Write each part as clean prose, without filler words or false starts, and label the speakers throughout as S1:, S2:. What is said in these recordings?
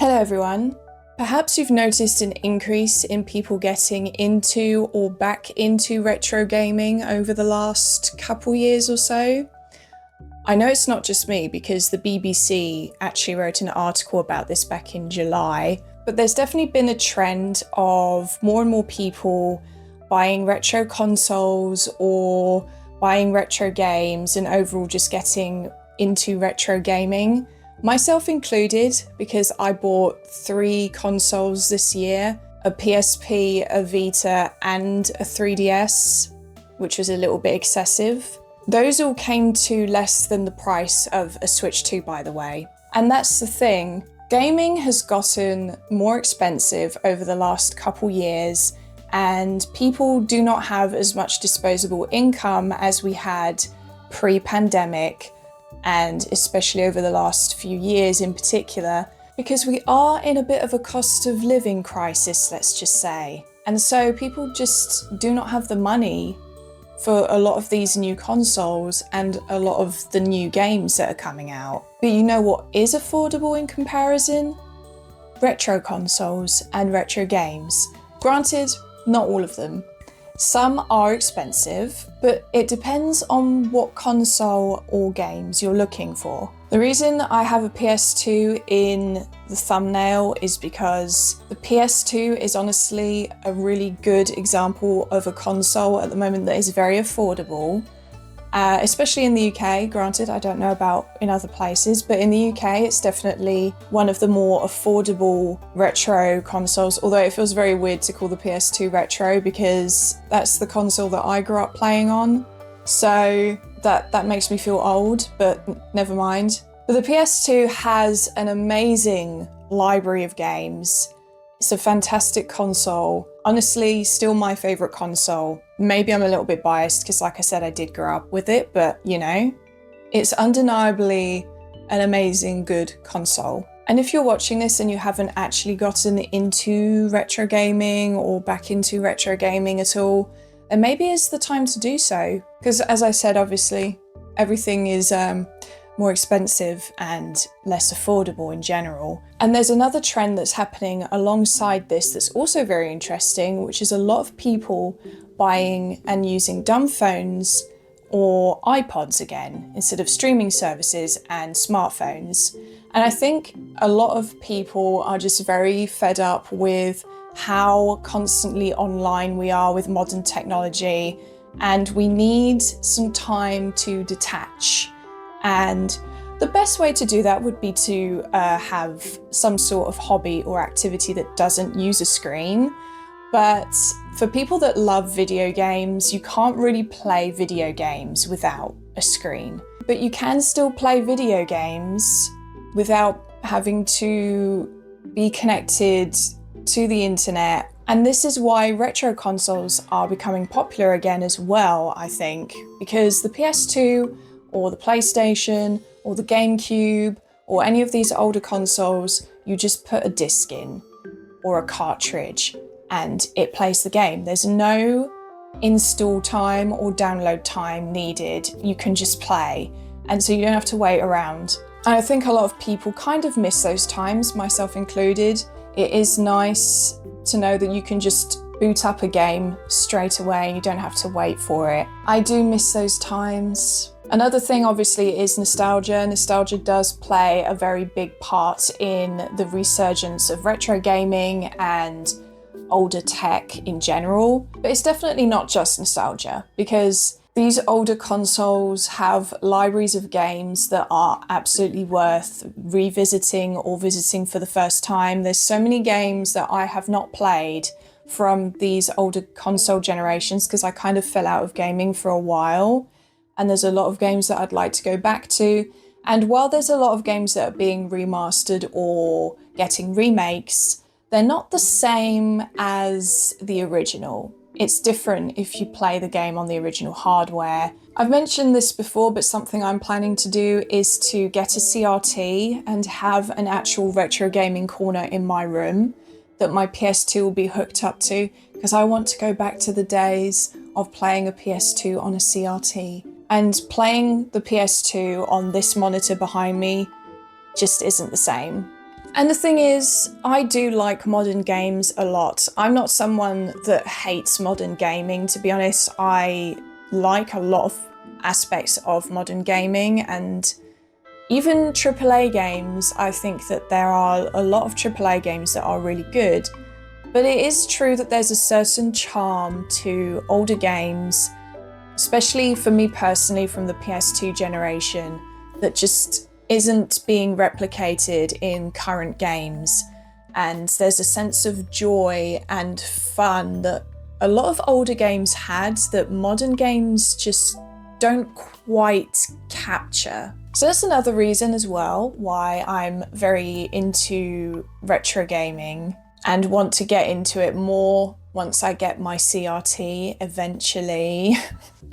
S1: Hello everyone. Perhaps you've noticed an increase in people getting into or back into retro gaming over the last couple years or so. I know it's not just me because the BBC actually wrote an article about this back in July, but there's definitely been a trend of more and more people buying retro consoles or buying retro games and overall just getting into retro gaming. Myself included, because I bought 3 consoles this year, a PSP, a Vita and a 3DS, which was a little bit excessive. Those all came to less than the price of a Switch 2, by the way. And that's the thing, gaming has gotten more expensive over the last couple years, and people do not have as much disposable income as we had pre-pandemic, and especially over the last few years in particular, because we are in a bit of a cost of living crisis, let's just say. And so people just do not have the money for a lot of these new consoles and a lot of the new games that are coming out. But you know what is affordable in comparison? Retro consoles and retro games. Granted, not all of them. Some are expensive, but it depends on what console or games you're looking for. The reason I have a PS2 in the thumbnail is because the PS2 is honestly a really good example of a console at the moment that is very affordable, especially in the UK. Granted, I don't know about in other places, but in the UK it's definitely one of the more affordable retro consoles, although it feels very weird to call the PS2 retro because that's the console that I grew up playing on. So that makes me feel old, but never mind. But the PS2 has an amazing library of games. It's a fantastic console. Honestly, still my favourite console. Maybe I'm a little bit biased because, like I said, I did grow up with it, but you know, it's undeniably an amazing, good console. And if you're watching this and you haven't actually gotten into retro gaming or back into retro gaming at all, then maybe it's the time to do so. Because as I said, obviously, everything is more expensive and less affordable in general. And there's another trend that's happening alongside this that's also very interesting, which is a lot of people buying and using dumb phones or iPods again, instead of streaming services and smartphones. And I think a lot of people are just very fed up with how constantly online we are with modern technology, and we need some time to detach. And the best way to do that would be to have some sort of hobby or activity that doesn't use a screen. But for people that love video games, you can't really play video games without a screen. But you can still play video games without having to be connected to the internet. And this is why retro consoles are becoming popular again as well, I think, because the PS2 or the PlayStation or the GameCube or any of these older consoles, you just put a disc in or a cartridge and it plays the game. There's no install time or download time needed. You can just play, and so you don't have to wait around. And I think a lot of people kind of miss those times, myself included. It is nice to know that you can just boot up a game straight away and you don't have to wait for it. I do miss those times. Another thing obviously is nostalgia. Nostalgia does play a very big part in the resurgence of retro gaming and older tech in general. But it's definitely not just nostalgia, because these older consoles have libraries of games that are absolutely worth revisiting or visiting for the first time. There's so many games that I have not played from these older console generations because I kind of fell out of gaming for a while. And there's a lot of games that I'd like to go back to. And while there's a lot of games that are being remastered or getting remakes, they're not the same as the original. It's different if you play the game on the original hardware. I've mentioned this before, but something I'm planning to do is to get a CRT and have an actual retro gaming corner in my room that my PS2 will be hooked up to, because I want to go back to the days of playing a PS2 on a CRT. And playing the PS2 on this monitor behind me just isn't the same. And the thing is, I do like modern games a lot. I'm not someone that hates modern gaming, to be honest. I like a lot of aspects of modern gaming, and even AAA games. I think that there are a lot of AAA games that are really good. But it is true that there's a certain charm to older games, especially for me personally from the PS2 generation, that just isn't being replicated in current games. And there's a sense of joy and fun that a lot of older games had that modern games just don't quite capture. So that's another reason as well why I'm very into retro gaming and want to get into it more once I get my CRT eventually.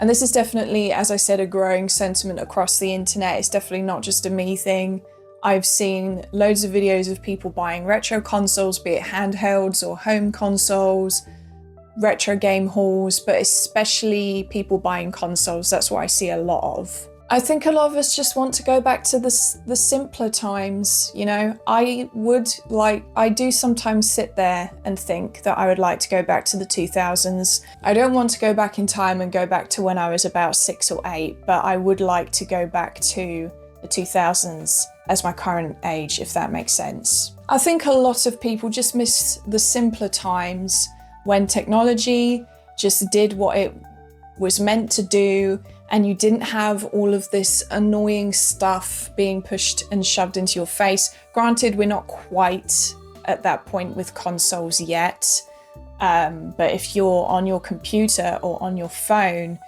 S1: And this is definitely, as I said, a growing sentiment across the internet. It's definitely not just a me thing. I've seen loads of videos of people buying retro consoles, be it handhelds or home consoles, retro game hauls, but especially people buying consoles. That's what I see a lot of. I think a lot of us just want to go back to the simpler times, you know. I do sometimes sit there and think that I would like to go back to the 2000s. I don't want to go back in time and go back to when I was about 6 or 8, but I would like to go back to the 2000s as my current age, if that makes sense. I think a lot of people just miss the simpler times when technology just did what it was meant to do, and you didn't have all of this annoying stuff being pushed and shoved into your face. Granted, we're not quite at that point with consoles yet, but if you're on your computer or on your phone,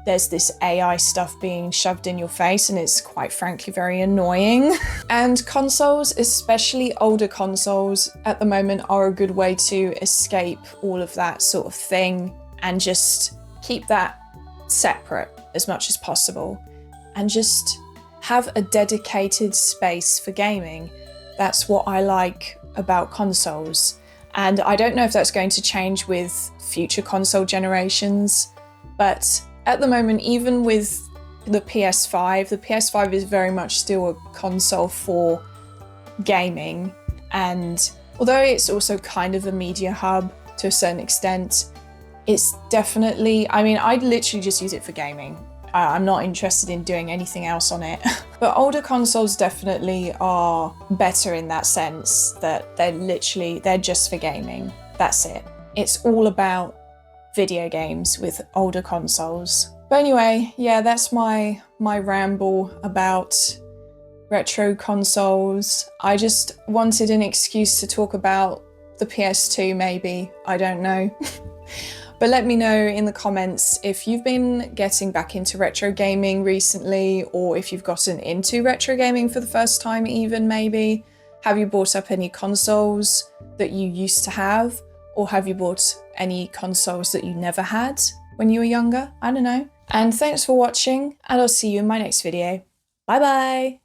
S1: there's this AI stuff being shoved in your face, and it's quite frankly very annoying. And consoles, especially older consoles at the moment, are a good way to escape all of that sort of thing and just keep that separate as much as possible and just have a dedicated space for gaming. That's what I like about consoles. And I don't know if that's going to change with future console generations, but at the moment, even with the PS5 is very much still a console for gaming. And although it's also kind of a media hub to a certain extent, it's definitely, I mean, I'd literally just use it for gaming. I'm not interested in doing anything else on it. But older consoles definitely are better in that sense, that they're just for gaming. That's it. It's all about video games with older consoles. But anyway, yeah, that's my ramble about retro consoles. I just wanted an excuse to talk about the PS2 maybe, I don't know. But let me know in the comments if you've been getting back into retro gaming recently, or if you've gotten into retro gaming for the first time even maybe. Have you bought up any consoles that you used to have? Or have you bought any consoles that you never had when you were younger? I don't know. And thanks for watching, and I'll see you in my next video. Bye bye!